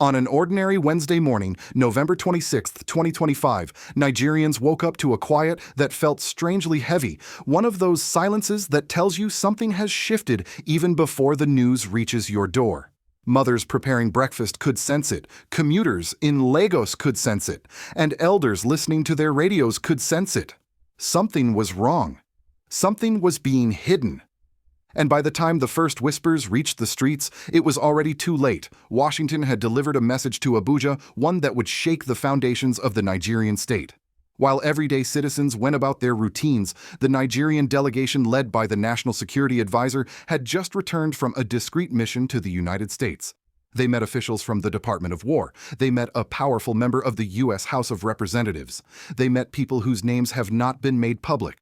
On an ordinary Wednesday morning, November 26, 2025, Nigerians woke up to a quiet that felt strangely heavy, one of those silences that tells you something has shifted even before the news reaches your door. Mothers preparing breakfast could sense it, commuters in Lagos could sense it, and elders listening to their radios could sense it. Something was wrong. Something was being hidden. And by the time the first whispers reached the streets, it was already too late. Washington had delivered a message to Abuja, one that would shake the foundations of the Nigerian state. While everyday citizens went about their routines, the Nigerian delegation led by the National Security Advisor had just returned from a discreet mission to the United States. They met officials from the Department of War. They met a powerful member of the U.S. House of Representatives. They met people whose names have not been made public.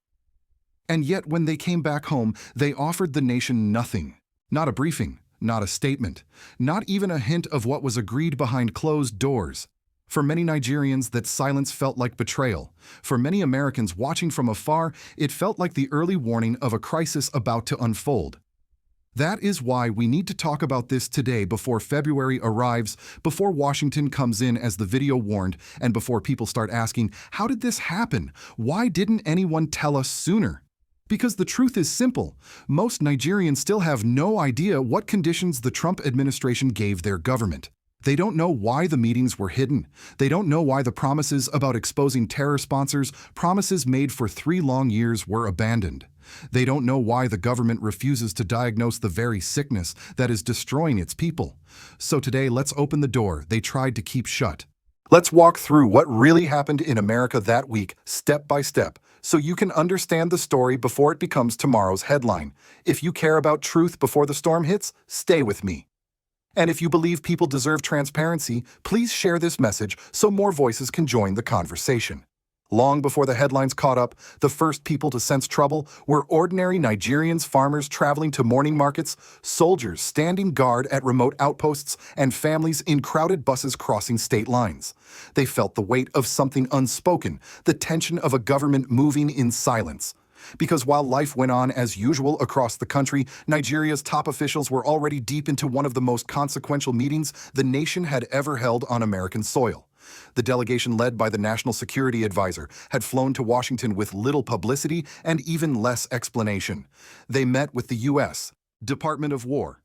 And yet, when they came back home, they offered the nation nothing. Not a briefing, not a statement, not even a hint of what was agreed behind closed doors. For many Nigerians, that silence felt like betrayal. For many Americans watching from afar, it felt like the early warning of a crisis about to unfold. That is why we need to talk about this today before February arrives, before Washington comes in as the video warned, and before people start asking, how did this happen? Why didn't anyone tell us sooner? Because the truth is simple. Most Nigerians still have no idea what conditions the Trump administration gave their government. They don't know why the meetings were hidden. They don't know why the promises about exposing terror sponsors, promises made for 3 long years, were abandoned. They don't know why the government refuses to diagnose the very sickness that is destroying its people. So today, let's open the door they tried to keep shut. Let's walk through what really happened in America that week, step by step, so you can understand the story before it becomes tomorrow's headline. If you care about truth before the storm hits, stay with me. And if you believe people deserve transparency, please share this message so more voices can join the conversation. Long before the headlines caught up, the first people to sense trouble were ordinary Nigerians, farmers traveling to morning markets, soldiers standing guard at remote outposts, and families in crowded buses crossing state lines. They felt the weight of something unspoken, the tension of a government moving in silence. Because while life went on as usual across the country, Nigeria's top officials were already deep into one of the most consequential meetings the nation had ever held on American soil. The delegation led by the National Security Advisor had flown to Washington with little publicity and even less explanation. They met with the U.S. Department of War,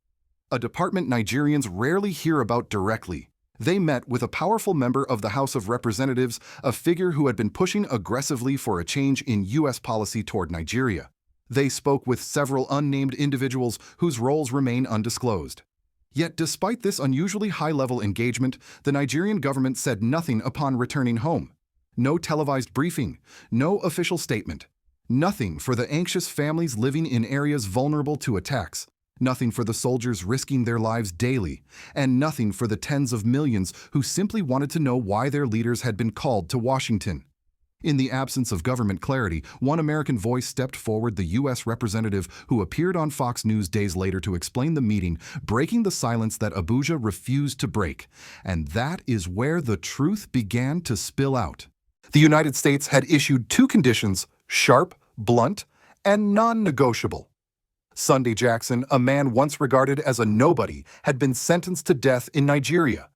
a department Nigerians rarely hear about directly. They met with a powerful member of the House of Representatives, a figure who had been pushing aggressively for a change in U.S. policy toward Nigeria. They spoke with several unnamed individuals whose roles remain undisclosed. Yet despite this unusually high-level engagement, the Nigerian government said nothing upon returning home. No televised briefing, no official statement. Nothing for the anxious families living in areas vulnerable to attacks. Nothing for the soldiers risking their lives daily. And nothing for the tens of millions who simply wanted to know why their leaders had been called to Washington. In the absence of government clarity, one American voice stepped forward, the U.S. representative who appeared on Fox News days later to explain the meeting, breaking the silence that Abuja refused to break. And that is where the truth began to spill out. The United States had issued 2 conditions: sharp, blunt, and non-negotiable. Sunday Jackson, a man once regarded as a nobody, had been sentenced to death in Nigeria.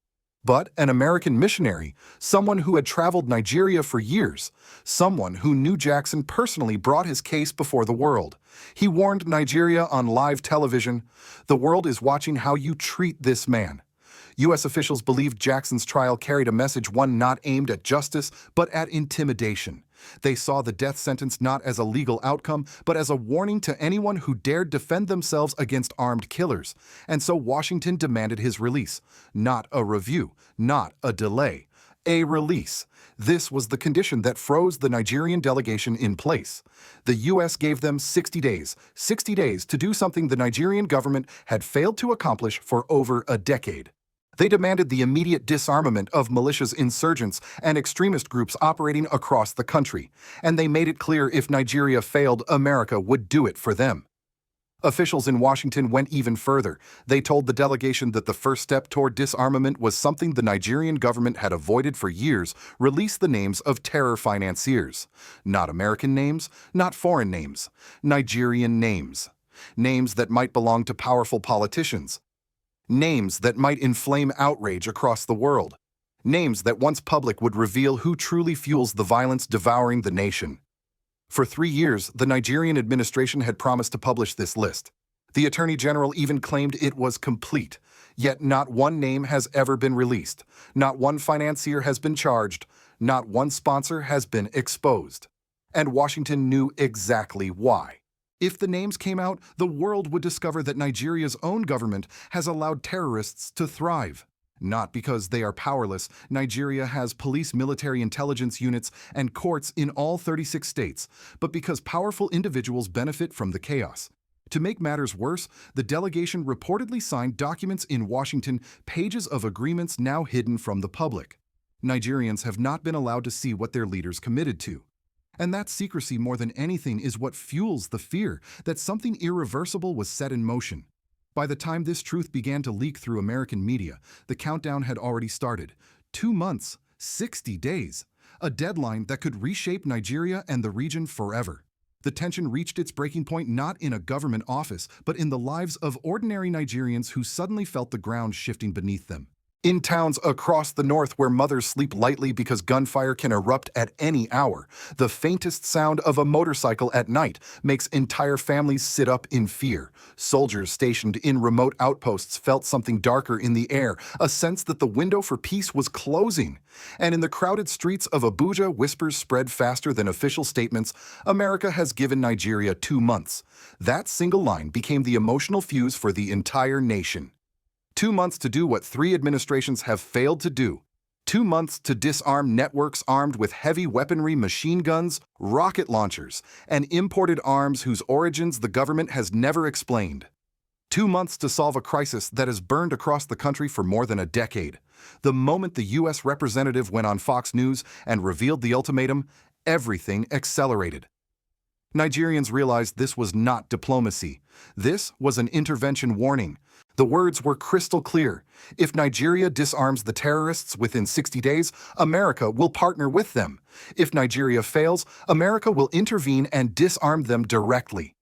But an American missionary, someone who had traveled Nigeria for years, someone who knew Jackson personally, brought his case before the world. He warned Nigeria on live television, "The world is watching how you treat this man." U.S. officials believed Jackson's trial carried a message, one not aimed at justice, but at intimidation. They saw the death sentence not as a legal outcome, but as a warning to anyone who dared defend themselves against armed killers. And so Washington demanded his release. Not a review, not a delay, a release. This was the condition that froze the Nigerian delegation in place. The U.S. gave them 60 days to do something the Nigerian government had failed to accomplish for over a decade. They demanded the immediate disarmament of militias, insurgents, and extremist groups operating across the country. And they made it clear if Nigeria failed, America would do it for them. Officials in Washington went even further. They told the delegation that the first step toward disarmament was something the Nigerian government had avoided for years: release the names of terror financiers. Not American names, not foreign names. Nigerian names. Names that might belong to powerful politicians. Names that might inflame outrage across the world. Names that once public would reveal who truly fuels the violence devouring the nation. For 3 years, the Nigerian administration had promised to publish this list. The Attorney General even claimed it was complete, yet not one name has ever been released, not one financier has been charged, not one sponsor has been exposed. And Washington knew exactly why. If the names came out, the world would discover that Nigeria's own government has allowed terrorists to thrive. Not because they are powerless, Nigeria has police, military intelligence units, and courts in all 36 states, but because powerful individuals benefit from the chaos. To make matters worse, the delegation reportedly signed documents in Washington, pages of agreements now hidden from the public. Nigerians have not been allowed to see what their leaders committed to. And that secrecy, more than anything, is what fuels the fear that something irreversible was set in motion. By the time this truth began to leak through American media, the countdown had already started. 2 months, 60 days, a deadline that could reshape Nigeria and the region forever. The tension reached its breaking point not in a government office, but in the lives of ordinary Nigerians who suddenly felt the ground shifting beneath them. In towns across the north where mothers sleep lightly because gunfire can erupt at any hour, the faintest sound of a motorcycle at night makes entire families sit up in fear. Soldiers stationed in remote outposts felt something darker in the air, a sense that the window for peace was closing. And in the crowded streets of Abuja, whispers spread faster than official statements. America has given Nigeria 2 months. That single line became the emotional fuse for the entire nation. 2 months to do what 3 administrations have failed to do. 2 months to disarm networks armed with heavy weaponry, machine guns, rocket launchers, and imported arms whose origins the government has never explained. 2 months to solve a crisis that has burned across the country for more than a decade. The moment the U.S. representative went on Fox News and revealed the ultimatum, everything accelerated. Nigerians realized this was not diplomacy. This was an intervention warning. The words were crystal clear. If Nigeria disarms the terrorists within 60 days, America will partner with them. If Nigeria fails, America will intervene and disarm them directly.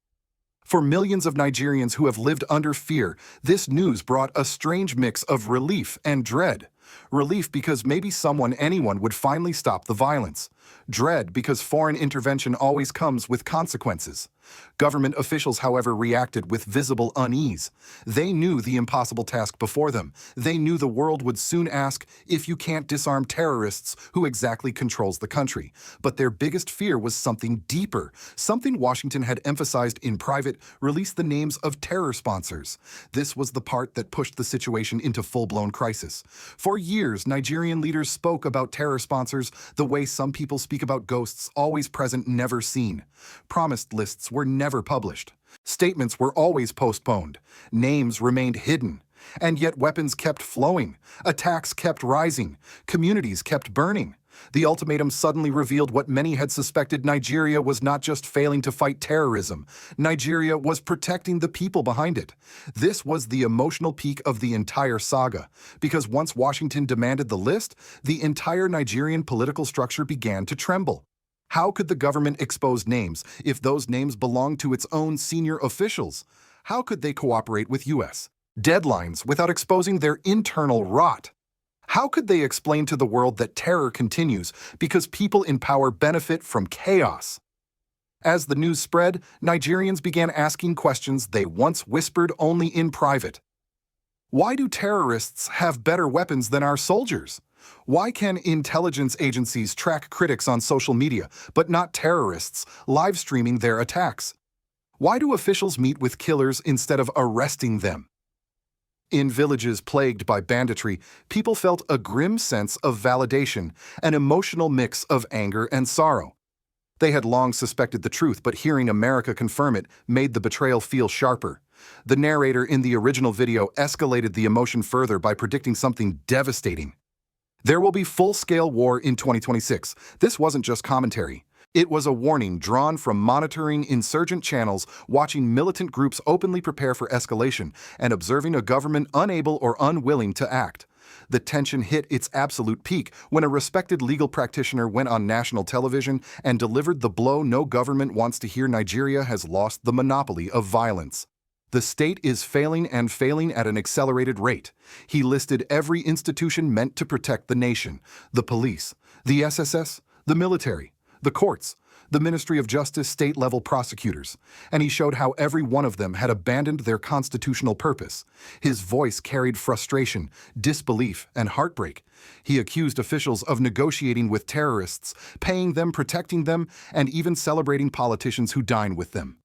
For millions of Nigerians who have lived under fear, this news brought a strange mix of relief and dread. Relief because maybe anyone would finally stop the violence. Dread because foreign intervention always comes with consequences. Government officials, however, reacted with visible unease. They knew the impossible task before them. They knew the world would soon ask, if you can't disarm terrorists, who exactly controls the country? But their biggest fear was something deeper, something Washington had emphasized in private: release the names of terror sponsors. This was the part that pushed the situation into full-blown crisis. For years, Nigerian leaders spoke about terror sponsors the way some people speak about ghosts, always present, never seen. Promised lists were never published. Statements were always postponed. Names remained hidden. And yet weapons kept flowing. Attacks kept rising. Communities kept burning. The ultimatum suddenly revealed what many had suspected: Nigeria was not just failing to fight terrorism. Nigeria was protecting the people behind it. This was the emotional peak of the entire saga, because once Washington demanded the list, the entire Nigerian political structure began to tremble. How could the government expose names if those names belonged to its own senior officials? How could they cooperate with U.S. deadlines without exposing their internal rot? How could they explain to the world that terror continues because people in power benefit from chaos? As the news spread, Nigerians began asking questions they once whispered only in private. Why do terrorists have better weapons than our soldiers? Why can intelligence agencies track critics on social media, but not terrorists, live streaming their attacks? Why do officials meet with killers instead of arresting them? In villages plagued by banditry, people felt a grim sense of validation, an emotional mix of anger and sorrow. They had long suspected the truth, but hearing America confirm it made the betrayal feel sharper. The narrator in the original video escalated the emotion further by predicting something devastating. There will be full-scale war in 2026. This wasn't just commentary. It was a warning drawn from monitoring insurgent channels, watching militant groups openly prepare for escalation, and observing a government unable or unwilling to act. The tension hit its absolute peak when a respected legal practitioner went on national television and delivered the blow no government wants to hear: Nigeria has lost the monopoly of violence. The state is failing and failing at an accelerated rate. He listed every institution meant to protect the nation: the police, the SSS, the military, the courts, the Ministry of Justice, state-level prosecutors, and he showed how every one of them had abandoned their constitutional purpose. His voice carried frustration, disbelief, and heartbreak. He accused officials of negotiating with terrorists, paying them, protecting them, and even celebrating politicians who dine with them.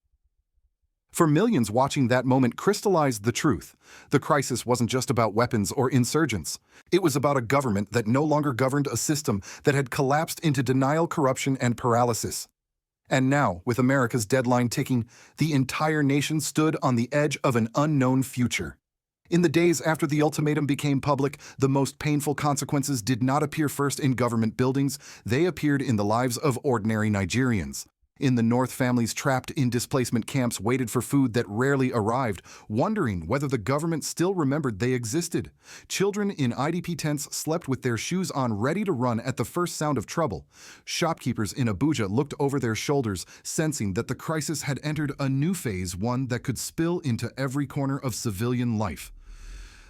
For millions watching, that moment crystallized the truth. The crisis wasn't just about weapons or insurgents. It was about a government that no longer governed a system that had collapsed into denial, corruption, and paralysis. And now, with America's deadline ticking, the entire nation stood on the edge of an unknown future. In the days after the ultimatum became public, the most painful consequences did not appear first in government buildings. They appeared in the lives of ordinary Nigerians. In the north, families trapped in displacement camps waited for food that rarely arrived, wondering whether the government still remembered they existed. Children in IDP tents slept with their shoes on, ready to run at the first sound of trouble. Shopkeepers in Abuja looked over their shoulders, sensing that the crisis had entered a new phase, one that could spill into every corner of civilian life.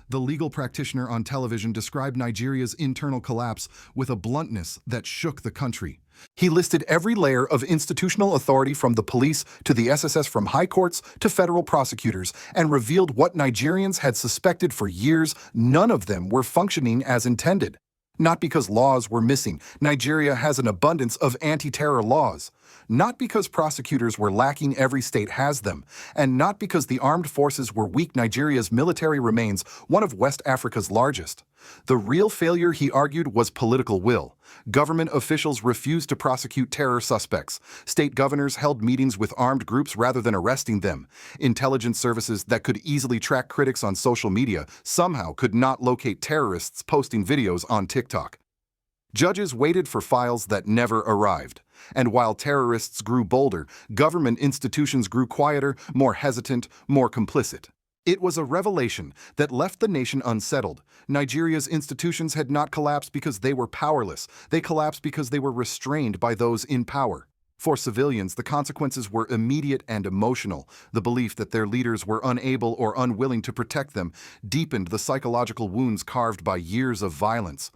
The legal practitioner on television described Nigeria's internal collapse with a bluntness that shook the country. He listed every layer of institutional authority, from the police to the SSS, from high courts to federal prosecutors, and revealed what Nigerians had suspected for years: none of them were functioning as intended. Not because laws were missing. Nigeria has an abundance of anti-terror laws. Not because prosecutors were lacking. Every state has them. And not because the armed forces were weak. Nigeria's military remains one of West Africa's largest. The real failure, he argued, was political will. Government officials refused to prosecute terror suspects. State governors held meetings with armed groups rather than arresting them. Intelligence services that could easily track critics on social media somehow could not locate terrorists posting videos on TikTok. Judges waited for files that never arrived. And while terrorists grew bolder, government institutions grew quieter, more hesitant, more complicit. It was a revelation that left the nation unsettled. Nigeria's institutions had not collapsed because they were powerless. They collapsed because they were restrained by those in power. For civilians, the consequences were immediate and emotional. The belief that their leaders were unable or unwilling to protect them deepened the psychological wounds carved by years of violence.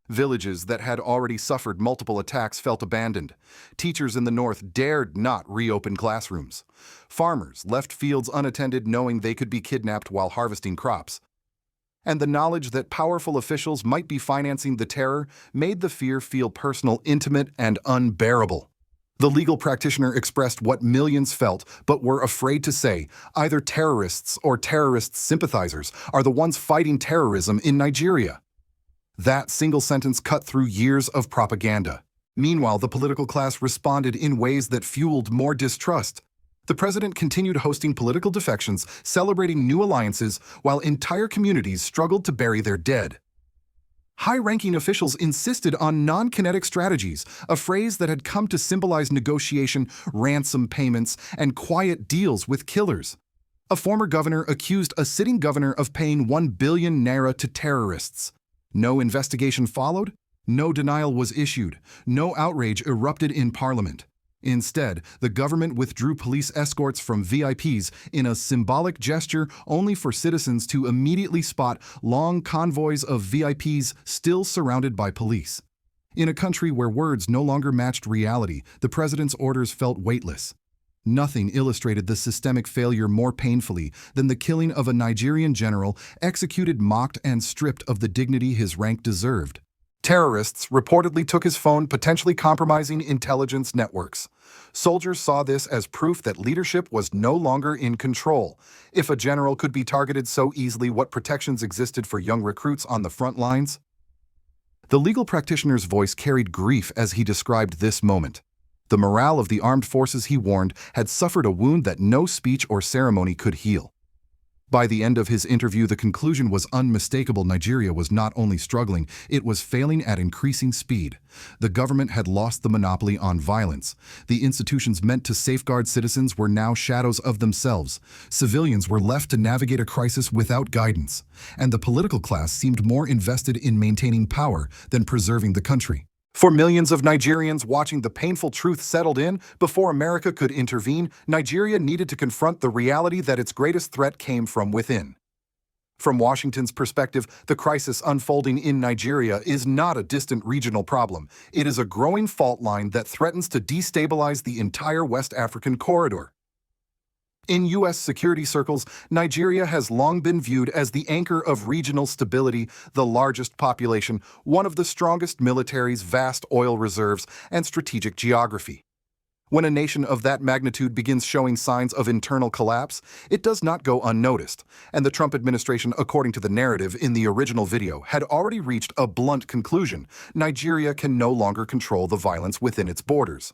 Villages that had already suffered multiple attacks felt abandoned. Teachers in the north dared not reopen classrooms. Farmers left fields unattended, knowing they could be kidnapped while harvesting crops. And the knowledge that powerful officials might be financing the terror made the fear feel personal, intimate, and unbearable. The legal practitioner expressed what millions felt but were afraid to say: either terrorists or terrorist sympathizers are the ones fighting terrorism in Nigeria. That single sentence cut through years of propaganda. Meanwhile, the political class responded in ways that fueled more distrust. The president continued hosting political defections, celebrating new alliances, while entire communities struggled to bury their dead. High-ranking officials insisted on non-kinetic strategies, a phrase that had come to symbolize negotiation, ransom payments, and quiet deals with killers. A former governor accused a sitting governor of paying 1 billion naira to terrorists. No investigation followed, no denial was issued, no outrage erupted in parliament. Instead, the government withdrew police escorts from VIPs in a symbolic gesture, only for citizens to immediately spot long convoys of VIPs still surrounded by police. In a country where words no longer matched reality, the president's orders felt weightless. Nothing illustrated the systemic failure more painfully than the killing of a Nigerian general, executed, mocked, and stripped of the dignity his rank deserved. Terrorists reportedly took his phone, potentially compromising intelligence networks. Soldiers saw this as proof that leadership was no longer in control. If a general could be targeted so easily, what protections existed for young recruits on the front lines? The legal practitioner's voice carried grief as he described this moment. The morale of the armed forces, he warned, had suffered a wound that no speech or ceremony could heal. By the end of his interview, the conclusion was unmistakable. Nigeria was not only struggling, it was failing at increasing speed. The government had lost the monopoly on violence. The institutions meant to safeguard citizens were now shadows of themselves. Civilians were left to navigate a crisis without guidance. And the political class seemed more invested in maintaining power than preserving the country. For millions of Nigerians watching the painful truth settled in, before America could intervene, Nigeria needed to confront the reality that its greatest threat came from within. From Washington's perspective, the crisis unfolding in Nigeria is not a distant regional problem. It is a growing fault line that threatens to destabilize the entire West African corridor. In U.S. security circles, Nigeria has long been viewed as the anchor of regional stability, the largest population, one of the strongest militaries, vast oil reserves, and strategic geography. When a nation of that magnitude begins showing signs of internal collapse, it does not go unnoticed, and the Trump administration, according to the narrative in the original video, had already reached a blunt conclusion: Nigeria can no longer control the violence within its borders.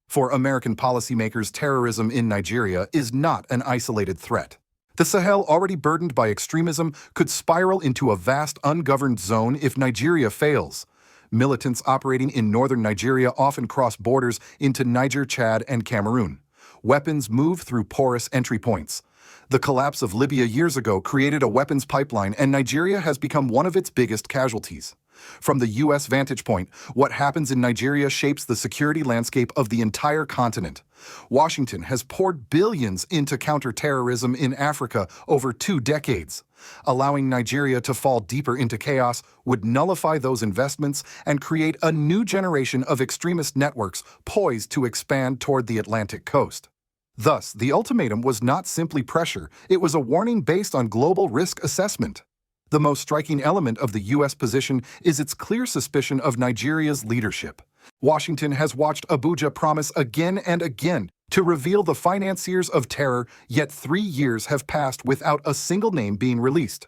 For American policymakers, terrorism in Nigeria is not an isolated threat. The Sahel, already burdened by extremism, could spiral into a vast, ungoverned zone if Nigeria fails. Militants operating in northern Nigeria often cross borders into Niger, Chad, and Cameroon. Weapons move through porous entry points. The collapse of Libya years ago created a weapons pipeline, and Nigeria has become one of its biggest casualties. From the U.S. vantage point, what happens in Nigeria shapes the security landscape of the entire continent. Washington has poured billions into counterterrorism in Africa over 2 decades. Allowing Nigeria to fall deeper into chaos would nullify those investments and create a new generation of extremist networks poised to expand toward the Atlantic coast. Thus, the ultimatum was not simply pressure, it was a warning based on global risk assessment. The most striking element of the U.S. position is its clear suspicion of Nigeria's leadership. Washington has watched Abuja promise again and again to reveal the financiers of terror, yet 3 years have passed without a single name being released.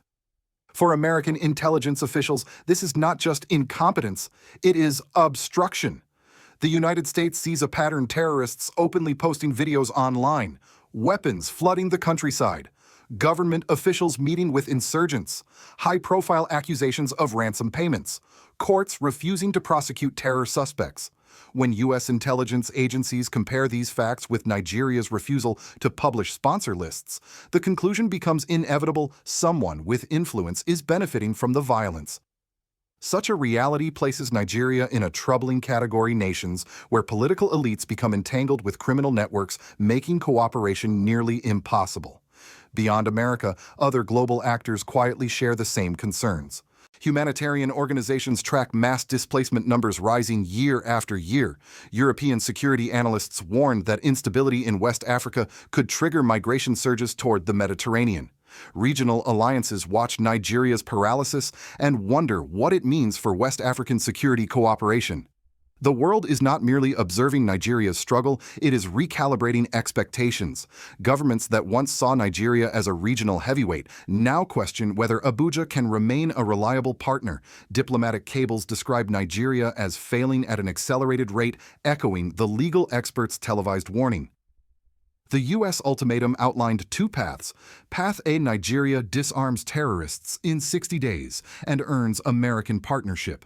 For American intelligence officials, this is not just incompetence, it is obstruction. The United States sees a pattern: terrorists openly posting videos online, weapons flooding the countryside, government officials meeting with insurgents, high-profile accusations of ransom payments, courts refusing to prosecute terror suspects. When U.S. intelligence agencies compare these facts with Nigeria's refusal to publish sponsor lists, the conclusion becomes inevitable: someone with influence is benefiting from the violence. Such a reality places Nigeria in a troubling category: nations where political elites become entangled with criminal networks, making cooperation nearly impossible. Beyond America, other global actors quietly share the same concerns. Humanitarian organizations track mass displacement numbers rising year after year. European security analysts warned that instability in West Africa could trigger migration surges toward the Mediterranean. Regional alliances watch Nigeria's paralysis and wonder what it means for West African security cooperation. The world is not merely observing Nigeria's struggle, it is recalibrating expectations. Governments that once saw Nigeria as a regional heavyweight now question whether Abuja can remain a reliable partner. Diplomatic cables describe Nigeria as failing at an accelerated rate, echoing the legal experts' televised warning. The U.S. ultimatum outlined 2 paths. Path A: Nigeria disarms terrorists in 60 days and earns American partnership.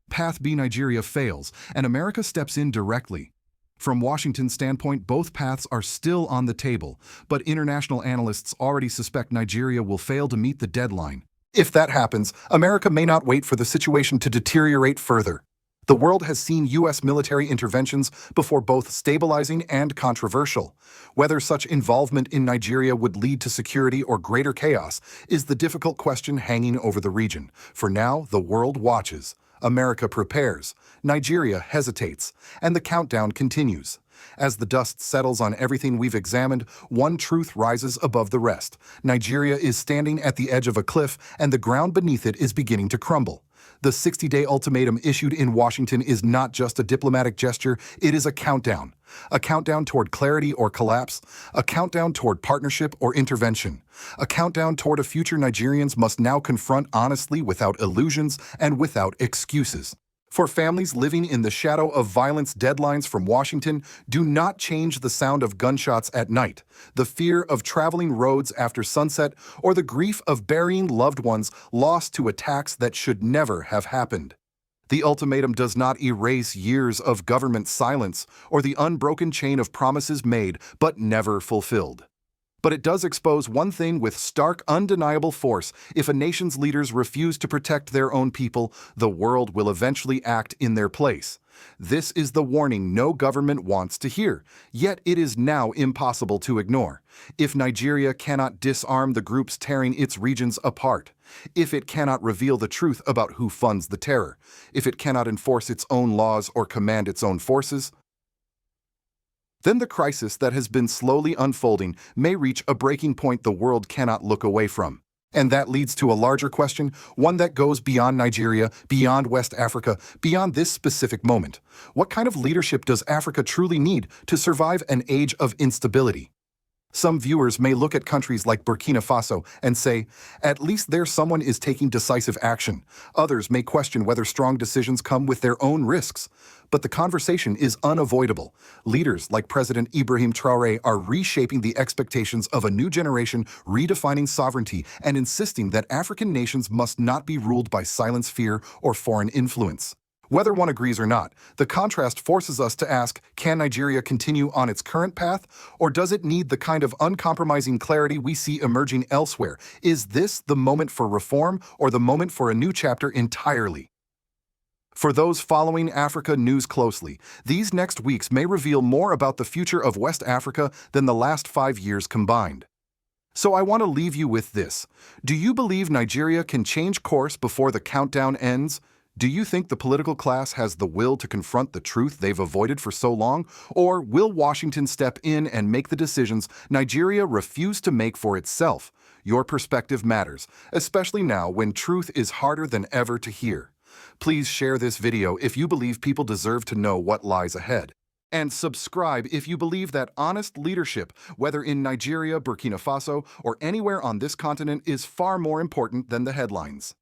Path B: Nigeria fails, and America steps in directly. From Washington's standpoint, both paths are still on the table, but international analysts already suspect Nigeria will fail to meet the deadline. If that happens, America may not wait for the situation to deteriorate further. The world has seen U.S. military interventions before, both stabilizing and controversial. Whether such involvement in Nigeria would lead to security or greater chaos is the difficult question hanging over the region. For now, the world watches. America prepares, Nigeria hesitates, and the countdown continues. As the dust settles on everything we've examined, one truth rises above the rest. Nigeria is standing at the edge of a cliff, and the ground beneath it is beginning to crumble. The 60-day ultimatum issued in Washington is not just a diplomatic gesture, it is a countdown. A countdown toward clarity or collapse, a countdown toward partnership or intervention, a countdown toward a future Nigerians must now confront honestly, without illusions and without excuses. For families living in the shadow of violence, deadlines from Washington do not change the sound of gunshots at night, the fear of traveling roads after sunset, or the grief of burying loved ones lost to attacks that should never have happened. The ultimatum does not erase years of government silence or the unbroken chain of promises made but never fulfilled. But it does expose one thing with stark, undeniable force. If a nation's leaders refuse to protect their own people, the world will eventually act in their place. This is the warning no government wants to hear, yet it is now impossible to ignore. If Nigeria cannot disarm the groups tearing its regions apart, if it cannot reveal the truth about who funds the terror, if it cannot enforce its own laws or command its own forces, then the crisis that has been slowly unfolding may reach a breaking point the world cannot look away from. And that leads to a larger question, one that goes beyond Nigeria, beyond West Africa, beyond this specific moment. What kind of leadership does Africa truly need to survive an age of instability? Some viewers may look at countries like Burkina Faso and say, at least there someone is taking decisive action. Others may question whether strong decisions come with their own risks. But the conversation is unavoidable. Leaders like President Ibrahim Traore are reshaping the expectations of a new generation, redefining sovereignty, and insisting that African nations must not be ruled by silence, fear, or foreign influence. Whether one agrees or not, the contrast forces us to ask, can Nigeria continue on its current path, or does it need the kind of uncompromising clarity we see emerging elsewhere? Is this the moment for reform, or the moment for a new chapter entirely? For those following Africa news closely, these next weeks may reveal more about the future of West Africa than the last 5 years combined. So I want to leave you with this. Do you believe Nigeria can change course before the countdown ends? Do you think the political class has the will to confront the truth they've avoided for so long? Or will Washington step in and make the decisions Nigeria refused to make for itself? Your perspective matters, especially now when truth is harder than ever to hear. Please share this video if you believe people deserve to know what lies ahead. And subscribe if you believe that honest leadership, whether in Nigeria, Burkina Faso, or anywhere on this continent, is far more important than the headlines.